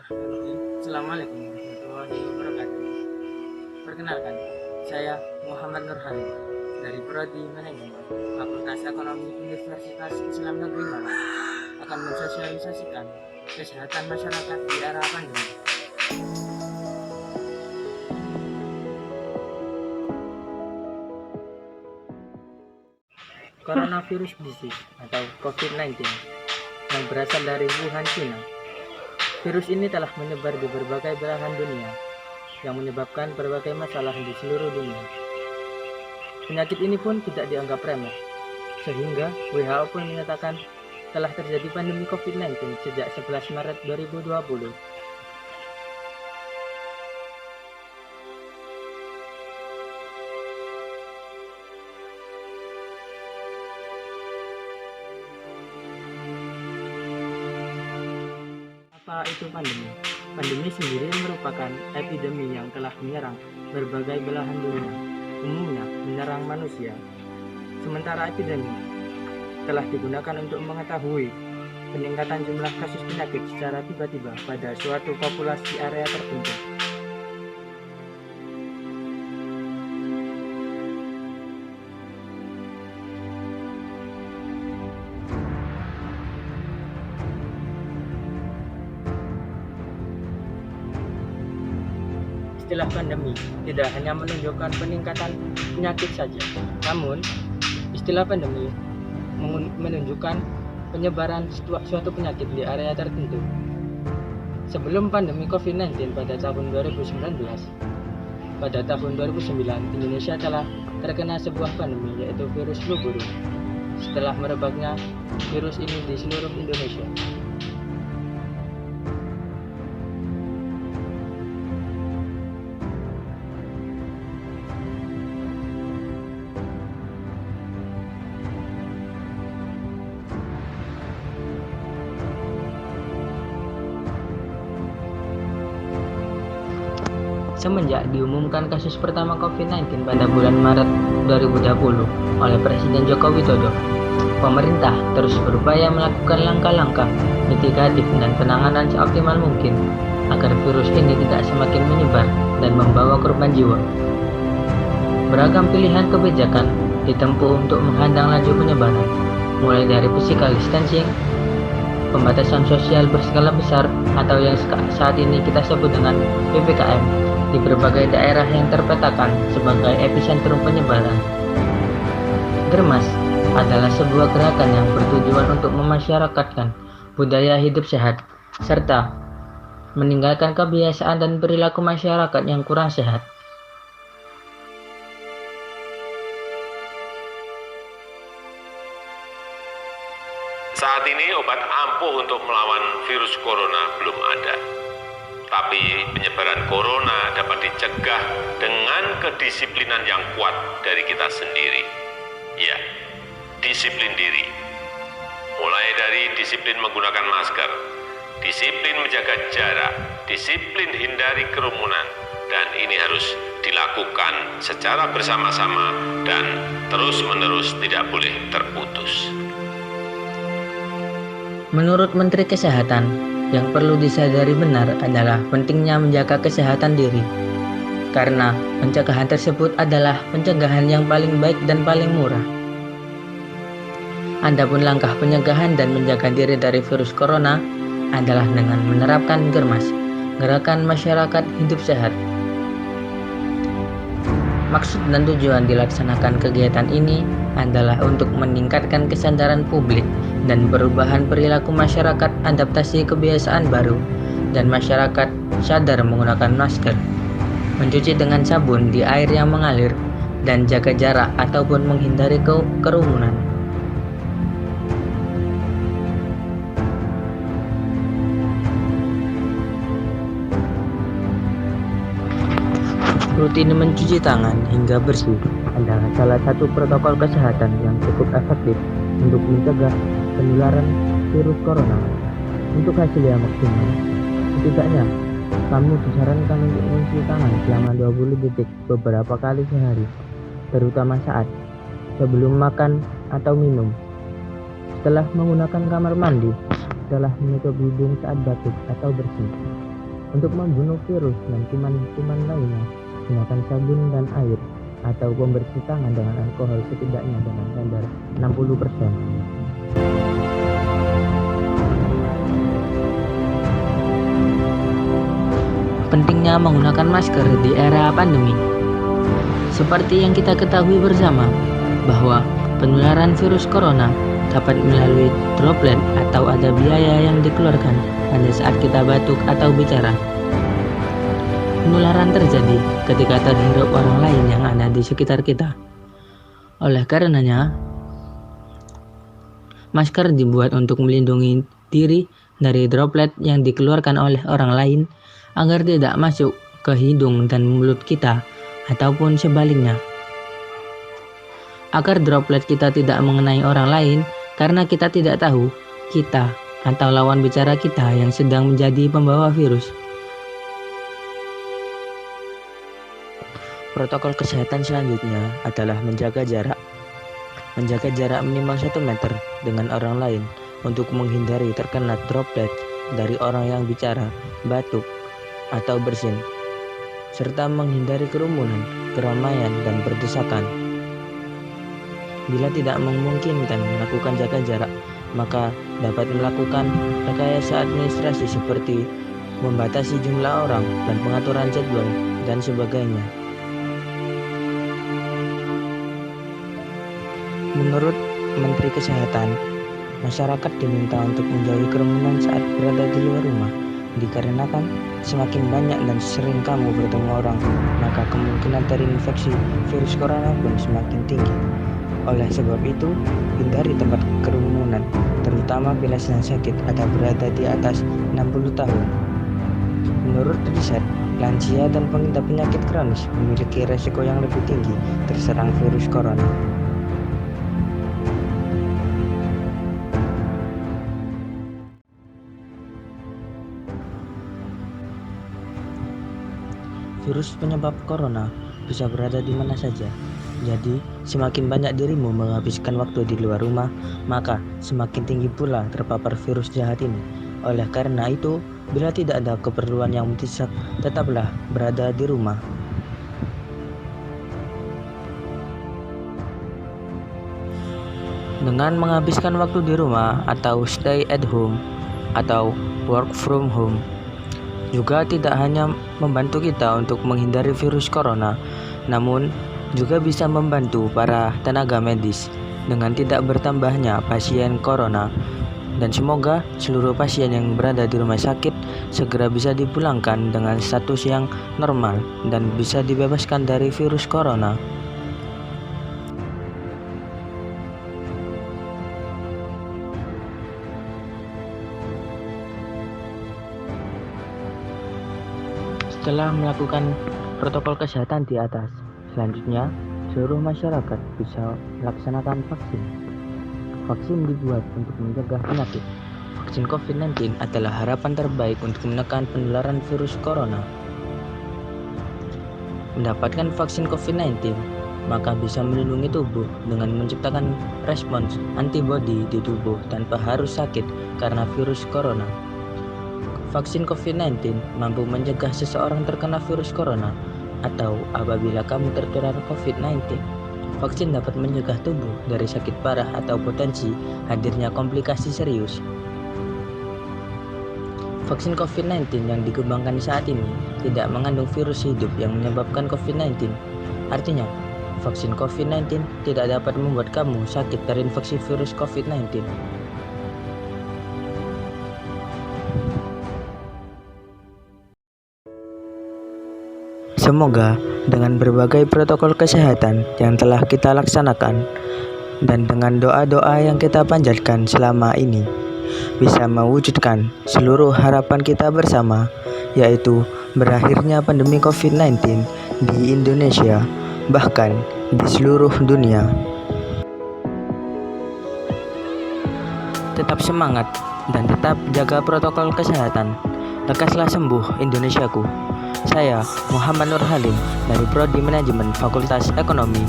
Bismillahirrahmanirrahim. Assalamualaikum warahmatullahi wabarakatuh. Perkenalkan, saya Muhammad Nurhali dari Prodi Manajemen Fakultas Ekonomi Universitas Islam Negeri Malang akan mensosialisasikan kesehatan masyarakat di era pandemi. Coronavirus disease atau COVID-19 yang berasal dari Wuhan, China. Virus ini telah menyebar di berbagai belahan dunia yang menyebabkan berbagai masalah di seluruh dunia. Penyakit ini pun tidak dianggap remeh, sehingga WHO pun menyatakan telah terjadi pandemi COVID-19 sejak 11 Maret 2020. Apa itu pandemi? Pandemi sendiri merupakan epidemi yang telah menyerang berbagai belahan dunia, umumnya menyerang manusia. Sementara epidemi telah digunakan untuk mengetahui peningkatan jumlah kasus penyakit secara tiba-tiba pada suatu populasi area tertentu. Istilah pandemi tidak hanya menunjukkan peningkatan penyakit saja, namun istilah pandemi menunjukkan penyebaran suatu penyakit di area tertentu. Sebelum pandemi COVID-19 pada tahun 2019, pada tahun 2009 Indonesia telah terkena sebuah pandemi yaitu virus flu burung. Setelah merebaknya virus ini di seluruh Indonesia, semenjak diumumkan kasus pertama COVID-19 pada bulan Maret 2020 oleh Presiden Joko Widodo, pemerintah terus berupaya melakukan langkah-langkah mitigatif dan penanganan seoptimal mungkin agar virus ini tidak semakin menyebar dan membawa korban jiwa. Beragam pilihan kebijakan ditempuh untuk menghadang laju penyebaran, mulai dari physical distancing, pembatasan sosial berskala besar atau yang saat ini kita sebut dengan PPKM di berbagai daerah yang terpetakan sebagai epicentrum penyebaran. Germas adalah sebuah gerakan yang bertujuan untuk memasyarakatkan budaya hidup sehat serta meninggalkan kebiasaan dan perilaku masyarakat yang kurang sehat. Saat ini obat ampuh untuk melawan virus corona belum ada. Tapi penyebaran corona dapat dicegah dengan kedisiplinan yang kuat dari kita sendiri. Ya, disiplin diri. Mulai dari disiplin menggunakan masker, disiplin menjaga jarak, disiplin hindari kerumunan, dan ini harus dilakukan secara bersama-sama dan terus-menerus tidak boleh terputus. Menurut Menteri Kesehatan, yang perlu disadari benar adalah pentingnya menjaga kesehatan diri. Karena pencegahan tersebut adalah pencegahan yang paling baik dan paling murah. Adapun langkah pencegahan dan menjaga diri dari virus corona adalah dengan menerapkan Germas, Gerakan Masyarakat Hidup Sehat. Maksud dan tujuan dilaksanakan kegiatan ini adalah untuk meningkatkan kesadaran publik dan perubahan perilaku masyarakat adaptasi kebiasaan baru, dan masyarakat sadar menggunakan masker, mencuci dengan sabun di air yang mengalir, dan jaga jarak ataupun menghindari kerumunan. Rutin mencuci tangan hingga bersih adalah salah satu protokol kesehatan yang cukup efektif untuk mencegah penularan virus corona. Untuk hasil yang maksimal, setidaknya kamu disarankan untuk mencuci tangan selama 20 detik beberapa kali sehari, terutama saat sebelum makan atau minum, setelah menggunakan kamar mandi, setelah menutup hidung saat batuk atau bersin, Untuk membunuh virus dan kuman-kuman lainnya, gunakan sabun dan air atau pembersih tangan dengan alkohol setidaknya dengan kadar 60%. Pentingnya menggunakan masker di era pandemi. Seperti yang kita ketahui bersama, bahwa penularan virus corona dapat melalui droplet atau ada biaya yang dikeluarkan pada saat kita batuk atau bicara. Penularan terjadi ketika terhirup orang lain yang ada di sekitar kita. Oleh karenanya, masker dibuat untuk melindungi diri dari droplet yang dikeluarkan oleh orang lain agar tidak masuk ke hidung dan mulut kita ataupun sebaliknya. Agar droplet kita tidak mengenai orang lain karena kita tidak tahu kita atau lawan bicara kita yang sedang menjadi pembawa virus. Protokol kesehatan selanjutnya adalah menjaga jarak. Menjaga jarak minimal 1 meter dengan orang lain untuk menghindari terkena droplet dari orang yang bicara, batuk, atau bersin, serta menghindari kerumunan, keramaian, dan berdesakan. Bila tidak memungkinkan melakukan jaga jarak, maka dapat melakukan rekayasa administrasi seperti membatasi jumlah orang dan pengaturan jadwal dan sebagainya. Menurut Menteri Kesehatan, masyarakat diminta untuk menjauhi kerumunan saat berada di luar rumah, dikarenakan semakin banyak dan sering kamu bertemu orang, maka kemungkinan terinfeksi virus corona pun semakin tinggi. Oleh sebab itu, hindari tempat kerumunan, terutama bila sedang sakit atau berada di atas 60 tahun. Menurut riset, lansia dan pengidap penyakit kronis memiliki resiko yang lebih tinggi terserang virus corona. Virus penyebab corona bisa berada di mana saja. Jadi, semakin banyak dirimu menghabiskan waktu di luar rumah, maka semakin tinggi pula terpapar virus jahat ini. Oleh karena itu, bila tidak ada keperluan yang mendesak, tetaplah berada di rumah. Dengan menghabiskan waktu di rumah atau stay at home atau work from home, juga tidak hanya membantu kita untuk menghindari virus corona, namun juga bisa membantu para tenaga medis dengan tidak bertambahnya pasien corona. Dan semoga seluruh pasien yang berada di rumah sakit segera bisa dipulangkan dengan status yang normal dan bisa dibebaskan dari virus corona. Setelah melakukan protokol kesehatan di atas, selanjutnya seluruh masyarakat bisa melaksanakan vaksin. Vaksin dibuat untuk mencegah penyakit. Vaksin COVID-19 adalah harapan terbaik untuk menekan penularan virus corona. Mendapatkan vaksin COVID-19 maka bisa melindungi tubuh dengan menciptakan respons antibodi di tubuh tanpa harus sakit karena virus corona. Vaksin COVID-19 mampu mencegah seseorang terkena virus corona, atau apabila kamu tertular COVID-19, vaksin dapat mencegah tubuh dari sakit parah atau potensi hadirnya komplikasi serius. Vaksin COVID-19 yang dikembangkan saat ini tidak mengandung virus hidup yang menyebabkan COVID-19. Artinya, vaksin COVID-19 tidak dapat membuat kamu sakit terinfeksi virus COVID-19. Semoga dengan berbagai protokol kesehatan yang telah kita laksanakan dan dengan doa-doa yang kita panjatkan selama ini bisa mewujudkan seluruh harapan kita bersama, yaitu berakhirnya pandemi COVID-19 di Indonesia, bahkan di seluruh dunia. Tetap semangat dan tetap jaga protokol kesehatan. Lekaslah sembuh Indonesiaku. Saya Muhammad Nur Halim dari Prodi Manajemen Fakultas Ekonomi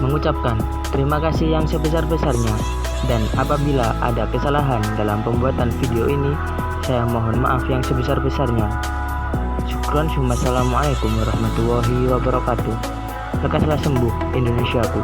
mengucapkan terima kasih yang sebesar-besarnya, dan apabila ada kesalahan dalam pembuatan video ini, saya mohon maaf yang sebesar-besarnya. Syukron, assalamualaikum warahmatullahi wabarakatuh. Lekaslah sembuh Indonesiaku.